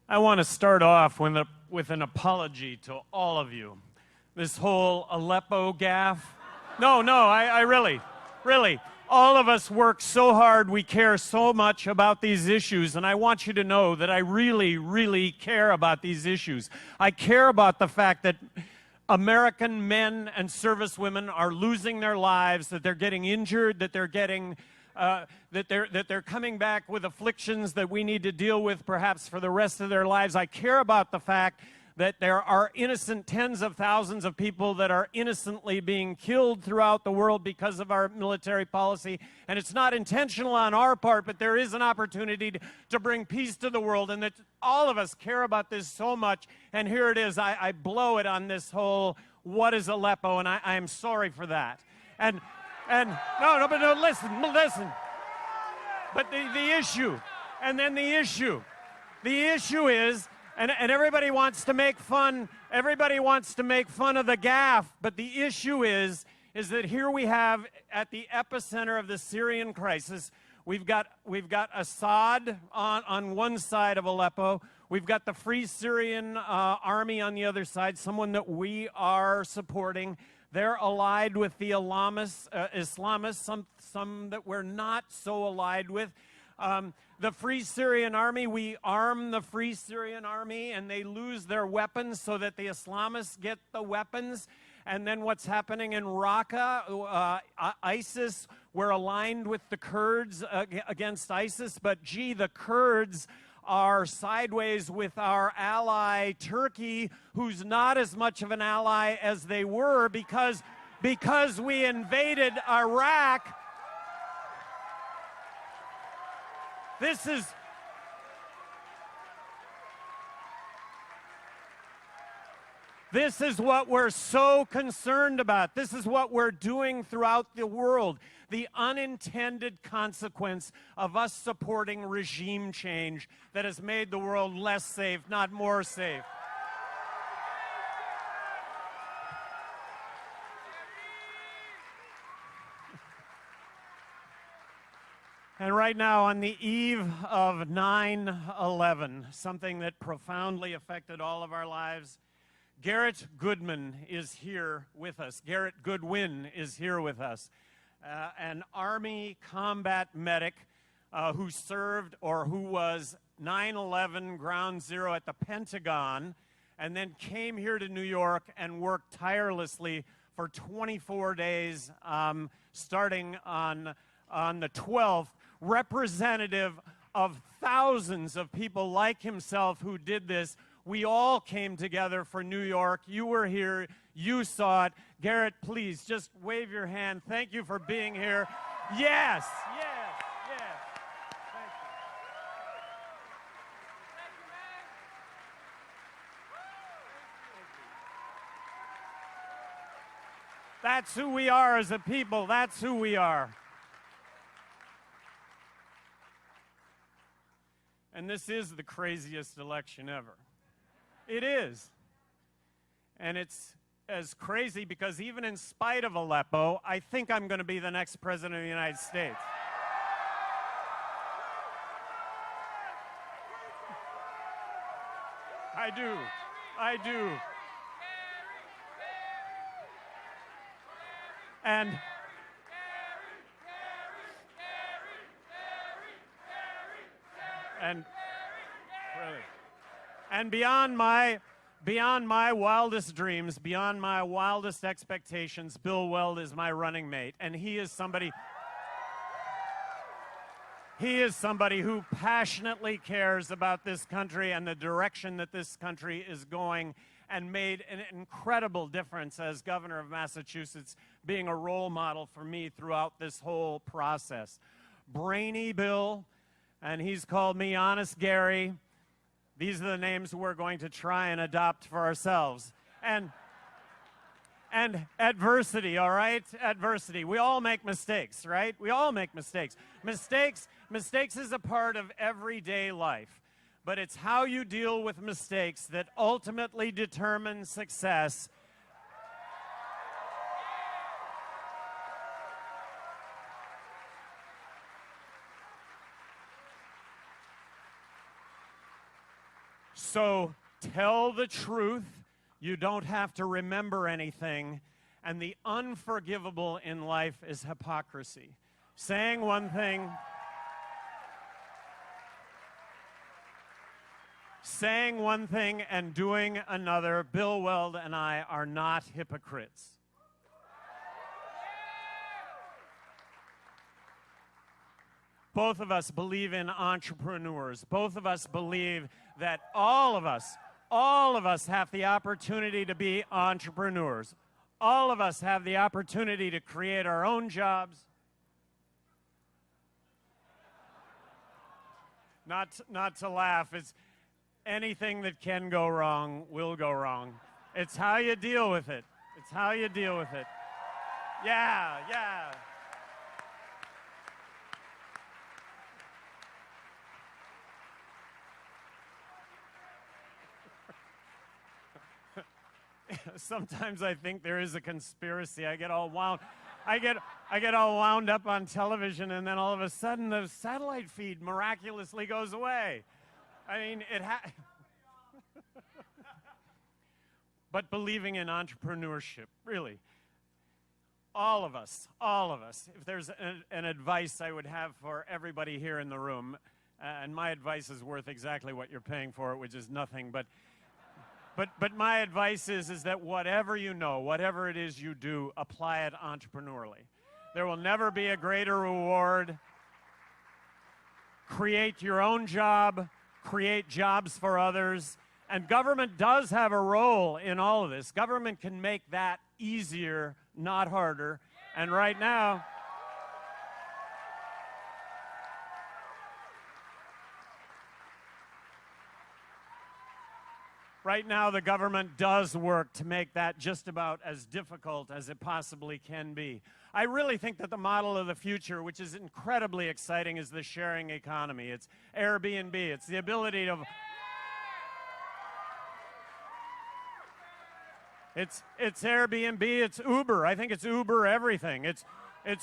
I want to start off with an apology to all of you. This whole Aleppo gaffe. No, I really, all of us work so hard. We care so much about these issues, and I want you to know that I really care about these issues. I care about the fact that American men and servicewomen are losing their lives, that they're getting injured, that they're getting that they're coming back with afflictions that we need to deal with perhaps for the rest of their lives. I care about the fact that there are innocent tens of thousands of people that are innocently being killed throughout the world because of our military policy. And it's not intentional on our part, but there is an opportunity to bring peace to the world, and that all of us care about this so much. And here it is. I blow it on this whole, what is Aleppo? And I am sorry for that. And no, listen. But the issue, and then the issue is, and everybody wants to make fun of the gaffe, but the issue is that here we have, at the epicenter of the Syrian crisis, we've got Assad on one side of Aleppo. We've got the Free Syrian Army on the other side, someone that we are supporting. They're allied with the Islamists, some that we're not so allied with. The Free Syrian Army, we arm the Free Syrian Army, and they lose their weapons so that the Islamists get the weapons. And then what's happening in Raqqa, ISIS, we're aligned with the Kurds against ISIS, but gee, the Kurds are sideways with our ally Turkey, who's not as much of an ally as they were because we invaded Iraq. This is what we're so concerned about. This is what we're doing throughout the world. The unintended consequence of us supporting regime change that has made the world less safe, not more safe. And right now, on the eve of 9/11, something that profoundly affected all of our lives, Garrett Goodman is here with us. Garrett Goodwin is here with us, an Army combat medic who served, or who was 9/11 Ground Zero at the Pentagon, and then came here to New York and worked tirelessly for 24 days, starting on the 12th, representative of thousands of people like himself who did this. We all came together for New York. You were here. You saw it. Garrett, please, just wave your hand. Thank you for being here. Yes. Thank you. That's who we are as a people. That's who we are. And this is the craziest election ever. It is. And it's as crazy because even in spite of Aleppo, I think I'm going to be the next president of the United States. I do. And beyond my wildest dreams, beyond my wildest expectations, Bill Weld is my running mate, and he is somebody who passionately cares about this country and the direction that this country is going, and made an incredible difference as governor of Massachusetts, being a role model for me throughout this whole process. Brainy Bill, and he's called me Honest Gary. These are the names we're going to try and adopt for ourselves. And adversity, all right? Adversity. We all make mistakes, right? We all make mistakes. Mistakes is a part of everyday life. But it's how you deal with mistakes that ultimately determine success. So tell the truth. You don't have to remember anything. And the unforgivable in life is hypocrisy. Saying one thing, and doing another. Bill Weld and I are not hypocrites. Both of us believe in entrepreneurs. Both of us believe that all of us have the opportunity to be entrepreneurs. All of us have the opportunity to create our own jobs. Not to laugh. It's anything that can go wrong will go wrong. It's how you deal with it. It's how you deal with it. Yeah. Sometimes I think there is a conspiracy. I get all wound up on television, and then all of a sudden the satellite feed miraculously goes away. I mean, But believing in entrepreneurship, really, all of us, if there's an advice I would have for everybody here in the room, and my advice is worth exactly what you're paying for it, which is nothing, but my advice is that whatever you know, whatever it is you do, apply it entrepreneurially. There will never be a greater reward. Create your own job, create jobs for others, and government does have a role in all of this. Government can make that easier, not harder, and right now, the government does work to make that just about as difficult as it possibly can be. I really think that the model of the future, which is incredibly exciting, is the sharing economy. It's Airbnb. It's the ability to... It's Airbnb. It's Uber. I think it's Uber everything. It's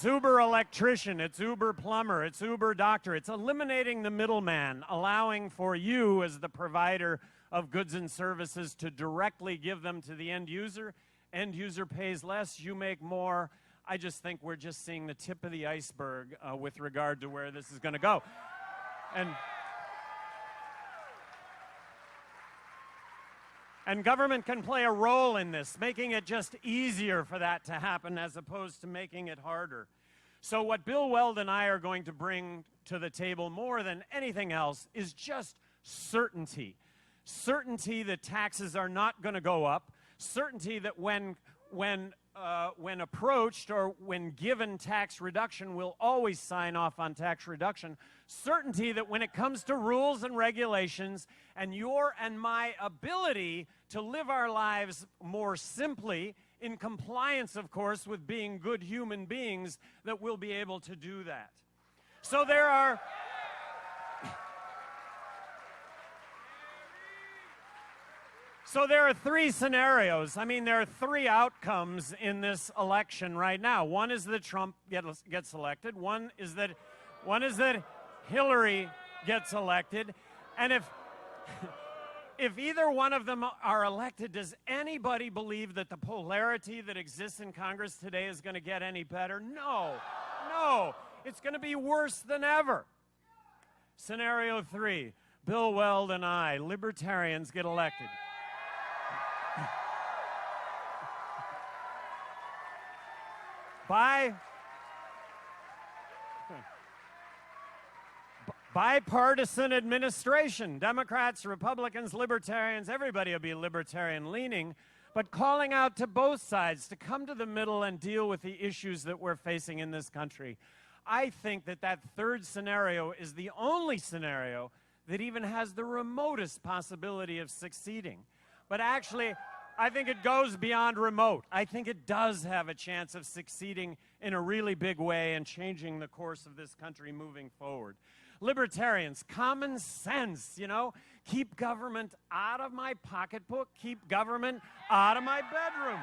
Uber electrician. It's Uber plumber. It's Uber doctor. It's eliminating the middleman, allowing for you as the provider of goods and services to directly give them to the end user. End user pays less, you make more. I just think we're just seeing the tip of the iceberg with regard to where this is going to go. And government can play a role in this, making it just easier for that to happen as opposed to making it harder. So what Bill Weld and I are going to bring to the table more than anything else is just certainty. Certainty that taxes are not going to go up. Certainty that when approached or when given tax reduction, we'll always sign off on tax reduction. Certainty that when it comes to rules and regulations and your and my ability to live our lives more simply, in compliance, of course, with being good human beings, that we'll be able to do that. So there are... So there are three scenarios. I mean, there are three outcomes in this election right now. One is that Trump gets elected. One is that Hillary gets elected. And if either one of them are elected, does anybody believe that the polarity that exists in Congress today is going to get any better? No. It's going to be worse than ever. Scenario 3, Bill Weld and I, libertarians, get elected. Bipartisan administration. Democrats, Republicans, Libertarians, everybody will be libertarian leaning, but calling out to both sides to come to the middle and deal with the issues that we're facing in this country. I think that third scenario is the only scenario that even has the remotest possibility of succeeding. But actually, I think it goes beyond remote. I think it does have a chance of succeeding in a really big way and changing the course of this country moving forward. Libertarians, common sense, keep government out of my pocketbook, keep government out of my bedroom.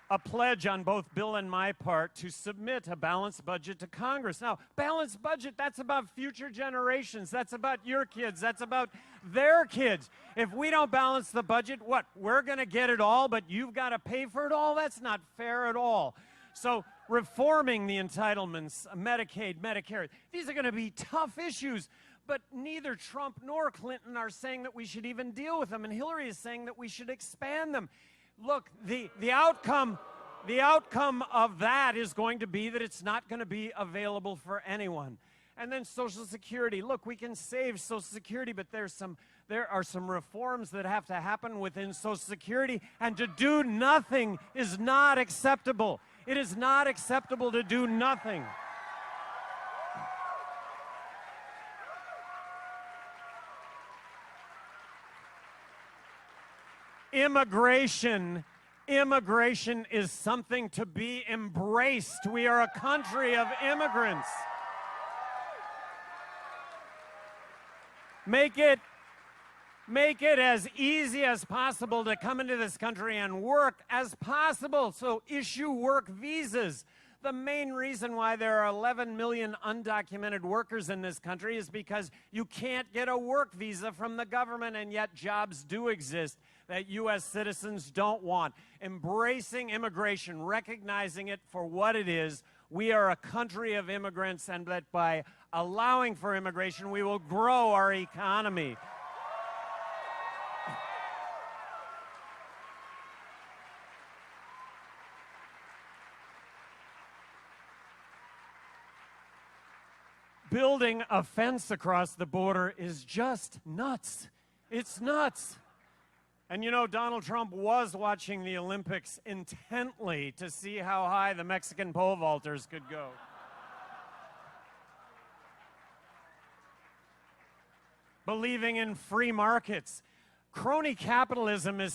a pledge on both Bill and my part to submit a balanced budget to Congress. Now, balanced budget, that's about future generations. That's about your kids. That's about their kids. If we don't balance the budget, what? We're going to get it all, but you've got to pay for it all? That's not fair at all. So reforming the entitlements, Medicaid, Medicare, these are going to be tough issues. But neither Trump nor Clinton are saying that we should even deal with them. And Hillary is saying that we should expand them. Look, the outcome of that is going to be that it's not going to be available for anyone. And then Social Security. Look, we can save Social Security, but there are some reforms that have to happen within Social Security, and to do nothing is not acceptable. It is not acceptable to do nothing. Immigration is something to be embraced. We are a country of immigrants. Make it as easy as possible to come into this country and work as possible. So issue work visas. The main reason why there are 11 million undocumented workers in this country is because you can't get a work visa from the government, and yet jobs do exist that U.S. citizens don't want. Embracing immigration, recognizing it for what it is. We are a country of immigrants, and that by allowing for immigration, we will grow our economy. Building a fence across the border is just nuts. It's nuts. And you know, Donald Trump was watching the Olympics intently to see how high the Mexican pole vaulters could go. Believing in free markets. Crony capitalism is